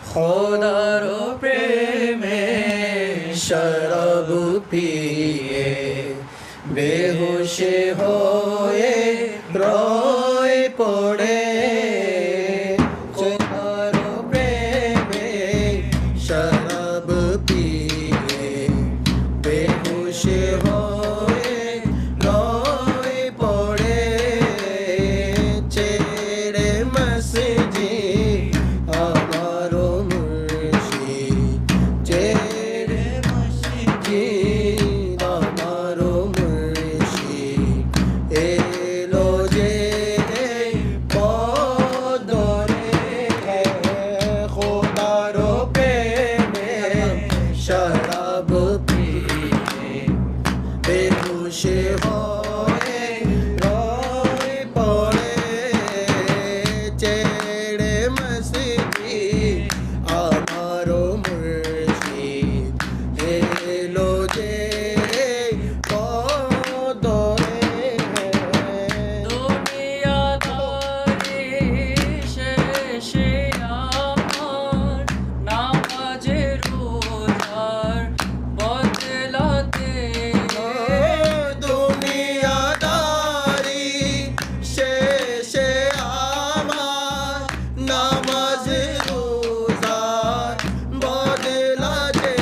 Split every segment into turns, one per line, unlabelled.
খোদার প্রেমে শরাব পিয়ে বেহুশে হয়ে রয়ে পড়ে খোদার প্রেমে শরাব পিয়ে বেহুশে হয়ে রয়ে পড়ে ছেড়ে মসজিদ আমারো মুর্শিদ ছেড়ে মসজিদ আমারো মুর্শিদ এলো যে বদরে খোদার প্রেমে শরাব পিয়ে বেহুশে হয়ে রয়ে পড়ে ছেড়ে মসজিদ আমারো মুর্শিদ এলো যে বদরে
দুনিয়াদারি শেষে আমার নামাজে রোজার বদলাতে
দুনিয়াদারি শেষে আমার নামাজ রোজার বদলাতে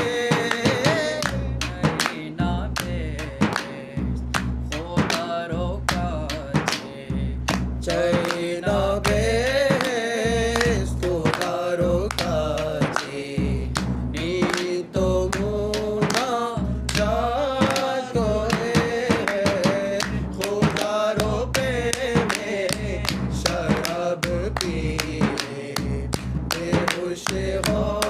না পেয়ে খোদার কাছে
চাই না বেশ খোদার কাছে নিত মোনা চাঁদ করে খোদার প্রেমে শরাব পিয়ে বেহুশ হয়